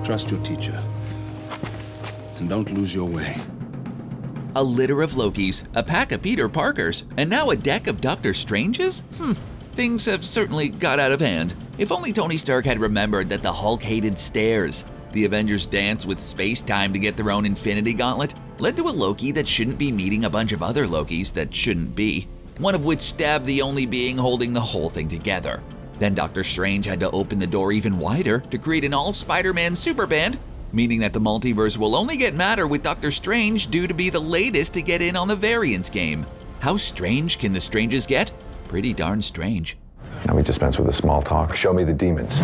Trust your teacher. And don't lose your way. A litter of Lokis, a pack of Peter Parkers, and now a deck of Doctor Stranges? Things have certainly got out of hand. If only Tony Stark had remembered that the Hulk hated stairs. The Avengers' dance with space-time to get their own Infinity Gauntlet led to a Loki that shouldn't be meeting a bunch of other Lokis that shouldn't be, one of which stabbed the only being holding the whole thing together. Then Doctor Strange had to open the door even wider to create an all-Spider-Man superband, meaning that the multiverse will only get madder with Doctor Strange due to be the latest to get in on the variance game. How strange can the Stranges get? Pretty darn strange. Now we dispense with the small talk. Show me the demons.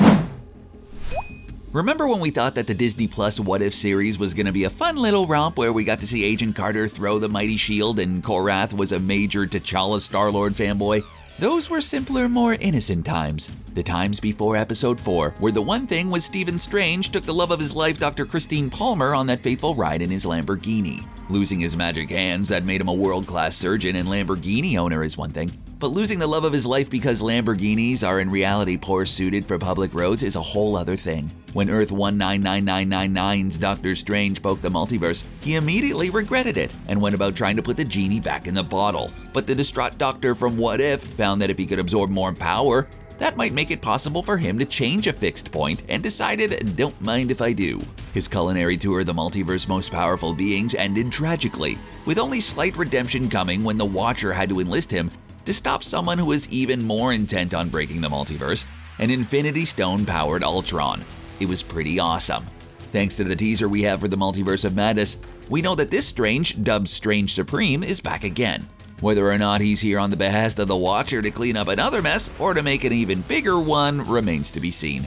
Remember when we thought that the Disney Plus What If series was going to be a fun little romp where we got to see Agent Carter throw the mighty shield and Korath was a major T'Challa Star-Lord fanboy? Those were simpler, more innocent times. The times before Episode 4, where the one thing was Steamin Strange took the love of his life Dr. Christine Palmer on that faithful ride in his Lamborghini. Losing his magic hands that made him a world-class surgeon and Lamborghini owner is one thing, but losing the love of his life because Lamborghinis are in reality poor suited for public roads is a whole other thing. When Earth 199999's Doctor Strange poked the multiverse, he immediately regretted it and went about trying to put the genie back in the bottle. But the distraught doctor from What If found that if he could absorb more power, that might make it possible for him to change a fixed point and decided, don't mind if I do. His culinary tour of the multiverse's most powerful beings ended tragically, with only slight redemption coming when the Watcher had to enlist him to stop someone who was even more intent on breaking the multiverse, an Infinity Stone-powered Ultron. It was pretty awesome. Thanks to the teaser we have for the Multiverse of Madness, we know that this Strange, dubbed Strange Supreme, is back again. Whether or not he's here on the behest of the Watcher to clean up another mess or to make an even bigger one remains to be seen.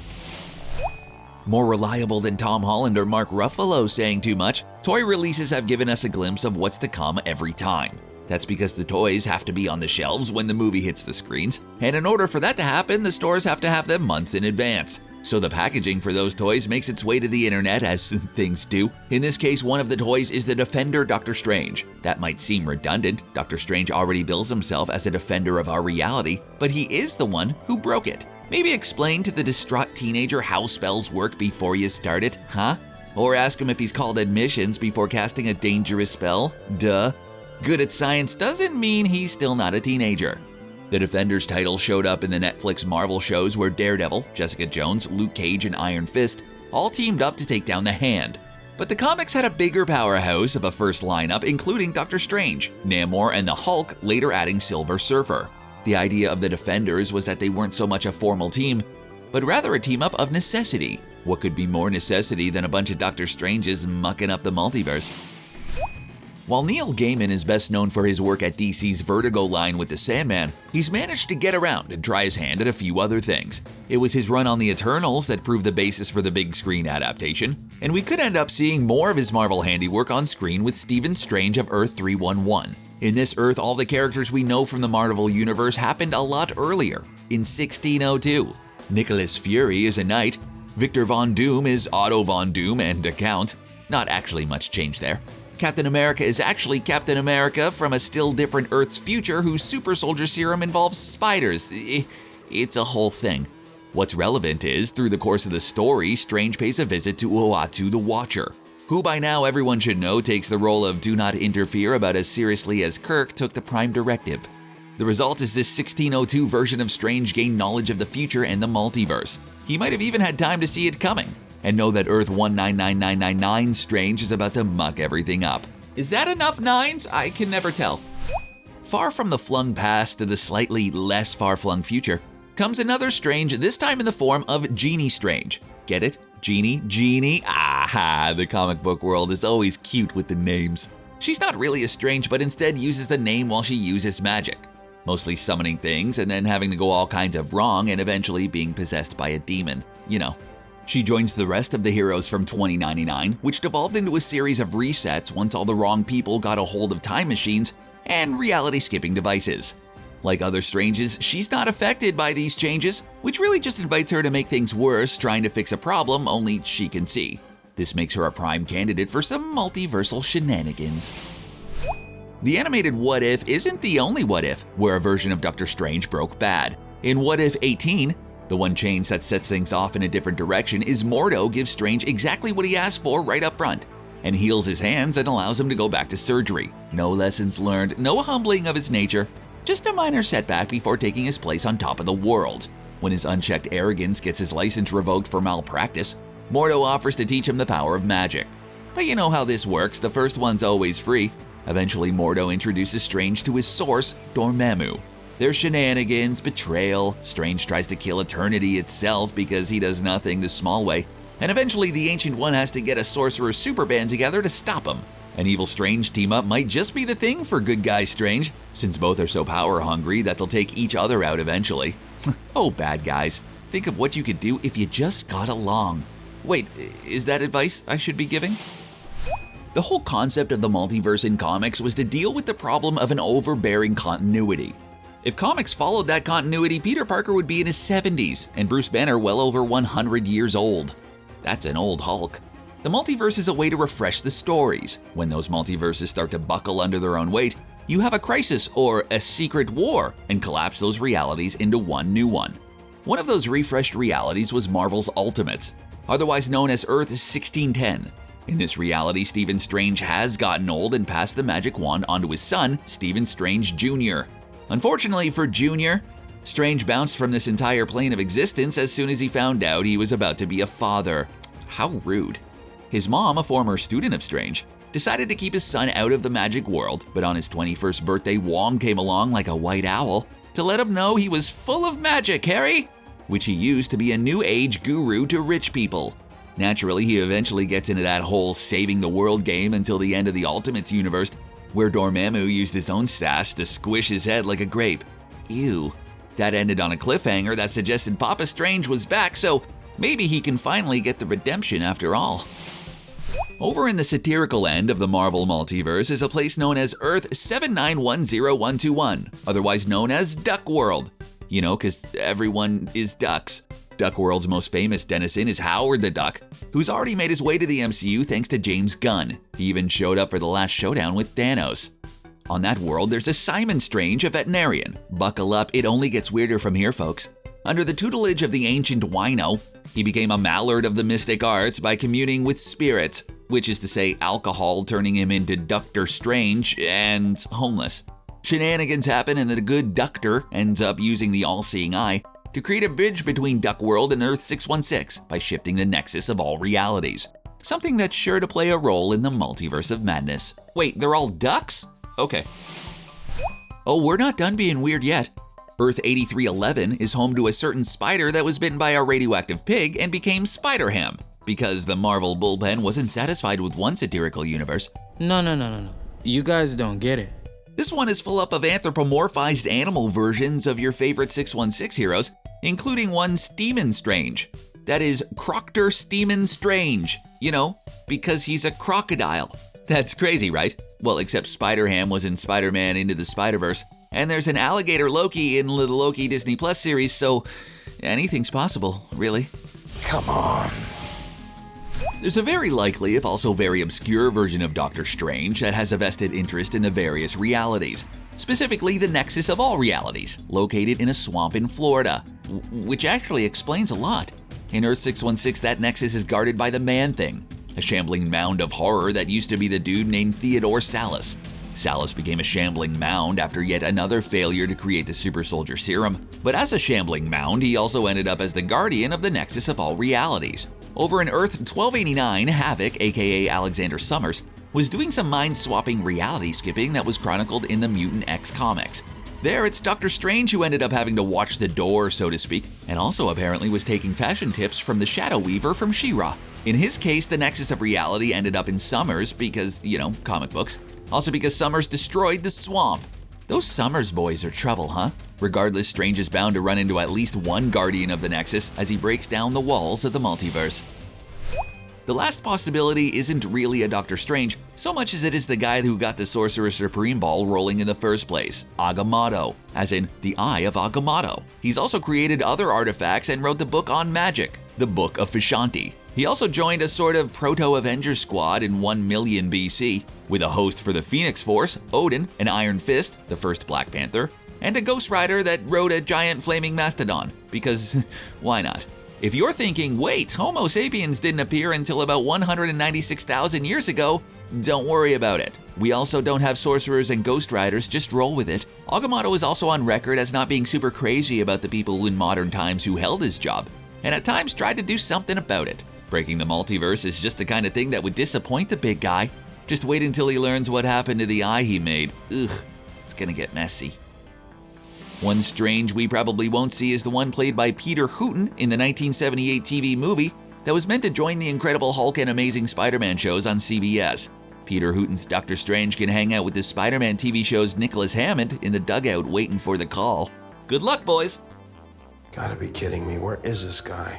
More reliable than Tom Holland or Mark Ruffalo saying too much, toy releases have given us a glimpse of what's to come every time. That's because the toys have to be on the shelves when the movie hits the screens, and in order for that to happen, the stores have to have them months in advance. So the packaging for those toys makes its way to the internet, as things do. In this case, one of the toys is the Defender Doctor Strange. That might seem redundant. Doctor Strange already bills himself as a defender of our reality, but he is the one who broke it. Maybe explain to the distraught teenager how spells work before you start it, huh? Or ask him if he's called admissions before casting a dangerous spell? Duh. Good at science doesn't mean he's still not a teenager. The Defender's title showed up in the Netflix Marvel shows where Daredevil, Jessica Jones, Luke Cage, and Iron Fist all teamed up to take down the Hand. But the comics had a bigger powerhouse of a first lineup, including Doctor Strange, Namor, and the Hulk, later adding Silver Surfer. The idea of the Defenders was that they weren't so much a formal team, but rather a team-up of necessity. What could be more necessity than a bunch of Doctor Stranges mucking up the multiverse? While Neil Gaiman is best known for his work at DC's Vertigo line with the Sandman, he's managed to get around and try his hand at a few other things. It was his run on the Eternals that proved the basis for the big screen adaptation, and we could end up seeing more of his Marvel handiwork on screen with Steamin Strange of Earth 311. In this Earth, all the characters we know from the Marvel Universe happened a lot earlier, in 1602. Nicholas Fury is a knight, Victor Von Doom is Otto Von Doom and a count. Not actually much change there. Captain America is actually Captain America from a still different Earth's future whose super soldier serum involves spiders. It's a whole thing. What's relevant is, through the course of the story, Strange pays a visit to Uatu the Watcher, who by now everyone should know takes the role of do not interfere about as seriously as Kirk took the Prime Directive. The result is this 1602 version of Strange gained knowledge of the future and the multiverse. He might have even had time to see it coming, and know that Earth 199999 Strange is about to muck everything up. Is that enough nines? I can never tell. Far from the flung past to the slightly less far-flung future comes another Strange, this time in the form of Genie Strange. Get it? Genie? Aha! The comic book world is always cute with the names. She's not really a Strange, but instead uses the name while she uses magic. Mostly summoning things and then having to go all kinds of wrong and eventually being possessed by a demon. You know. She joins the rest of the heroes from 2099, which devolved into a series of resets once all the wrong people got a hold of time machines and reality-skipping devices. Like other Stranges, she's not affected by these changes, which really just invites her to make things worse, trying to fix a problem only she can see. This makes her a prime candidate for some multiversal shenanigans. The animated What If isn't the only What If where a version of Doctor Strange broke bad. In What If 18, The one change that sets things off in a different direction is Mordo gives Strange exactly what he asked for right up front, and heals his hands and allows him to go back to surgery. No lessons learned, no humbling of his nature, just a minor setback before taking his place on top of the world. When his unchecked arrogance gets his license revoked for malpractice, Mordo offers to teach him the power of magic. But you know how this works, the first one's always free. Eventually, Mordo introduces Strange to his source, Dormammu. There's shenanigans, betrayal, Strange tries to kill Eternity itself because he does nothing the small way, and eventually the Ancient One has to get a sorcerer super band together to stop him. An evil Strange team-up might just be the thing for good guy Strange, since both are so power-hungry that they'll take each other out eventually. Oh, bad guys, think of what you could do if you just got along. Wait, is that advice I should be giving? The whole concept of the multiverse in comics was to deal with the problem of an overbearing continuity. If comics followed that continuity, Peter Parker would be in his 70s and Bruce Banner well over 100 years old. That's an old Hulk. The multiverse is a way to refresh the stories. When those multiverses start to buckle under their own weight, you have a crisis or a secret war and collapse those realities into one new one. One of those refreshed realities was Marvel's Ultimates, otherwise known as Earth 1610. In this reality, Steamin Strange has gotten old and passed the magic wand onto his son, Steamin Strange Jr. Unfortunately for Jr., Strange bounced from this entire plane of existence as soon as he found out he was about to be a father. How rude. His mom, a former student of Strange, decided to keep his son out of the magic world, but on his 21st birthday, Wong came along like a white owl to let him know he was full of magic, Harry, which he used to be a new age guru to rich people. Naturally, he eventually gets into that whole saving the world game until the end of the Ultimates universe, where Dormammu used his own sass to squish his head like a grape. Ew. That ended on a cliffhanger that suggested Papa Strange was back, so maybe he can finally get the redemption after all. Over in the satirical end of the Marvel multiverse is a place known as Earth 7910121, otherwise known as Duck World. You know, because everyone is ducks. Duck World's most famous denizen is Howard the Duck, who's already made his way to the MCU thanks to James Gunn. He even showed up for the last showdown with Thanos. On that world, there's a Steamin Strange, a veterinarian. Buckle up, it only gets weirder from here, folks. Under the tutelage of the ancient Wino, he became a mallard of the mystic arts by communing with spirits, which is to say alcohol turning him into Doctor Strange and homeless. Shenanigans happen and the good Doctor ends up using the all-seeing eye to create a bridge between Duck World and Earth 616 by shifting the nexus of all realities. Something that's sure to play a role in the multiverse of madness. Wait, they're all ducks? Okay. Oh, we're not done being weird yet. Earth 8311 is home to a certain spider that was bitten by a radioactive pig and became Spider-Ham, because the Marvel bullpen wasn't satisfied with one satirical universe. No. You guys don't get it. This one is full up of anthropomorphized animal versions of your favorite 616 heroes, including one Steamin Strange. That is Croctor Steamin Strange, you know, because he's a crocodile. That's crazy, right? Well, except Spider-Ham was in Spider-Man Into the Spider-Verse, and there's an alligator Loki in the Loki Disney Plus series, so anything's possible, really. Come on. There's a very likely, if also very obscure version of Doctor Strange that has a vested interest in the various realities, specifically the nexus of all realities, located in a swamp in Florida, which actually explains a lot. In Earth 616, that nexus is guarded by the Man-Thing, a shambling mound of horror that used to be the dude named Theodore Sallis. Sallis became a shambling mound after yet another failure to create the super soldier serum, but as a shambling mound, he also ended up as the guardian of the nexus of all realities. Over in Earth 1289, Havoc, aka Alexander Summers, was doing some mind-swapping reality skipping that was chronicled in the Mutant X comics. There, it's Doctor Strange who ended up having to watch the door, so to speak, and also apparently was taking fashion tips from the Shadow Weaver from She-Ra. In his case, the nexus of reality ended up in Summers because, you know, comic books. Also because Summers destroyed the swamp. Those Summers boys are trouble, huh? Regardless, Strange is bound to run into at least one guardian of the Nexus as he breaks down the walls of the multiverse. The last possibility isn't really a Doctor Strange, so much as it is the guy who got the Sorcerer Supreme ball rolling in the first place, Agamotto, as in the Eye of Agamotto. He's also created other artifacts and wrote the book on magic, the Book of Vishanti. He also joined a sort of proto-Avengers squad in 1 million BC, with a host for the Phoenix Force, Odin, and Iron Fist, the first Black Panther, and a Ghost Rider that rode a giant flaming mastodon, because why not? If you're thinking, wait, Homo sapiens didn't appear until about 196,000 years ago, don't worry about it. We also don't have sorcerers and Ghost Riders, just roll with it. Agamotto is also on record as not being super crazy about the people in modern times who held his job, and at times tried to do something about it. Breaking the multiverse is just the kind of thing that would disappoint the big guy. Just wait until he learns what happened to the eye he made. Ugh, it's gonna get messy. One Strange we probably won't see is the one played by Peter Hooton in the 1978 TV movie that was meant to join the Incredible Hulk and Amazing Spider-Man shows on CBS. Peter Hooton's Doctor Strange can hang out with the Spider-Man TV show's Nicholas Hammond in the dugout waiting for the call. Good luck, boys! Gotta be kidding me. Where is this guy?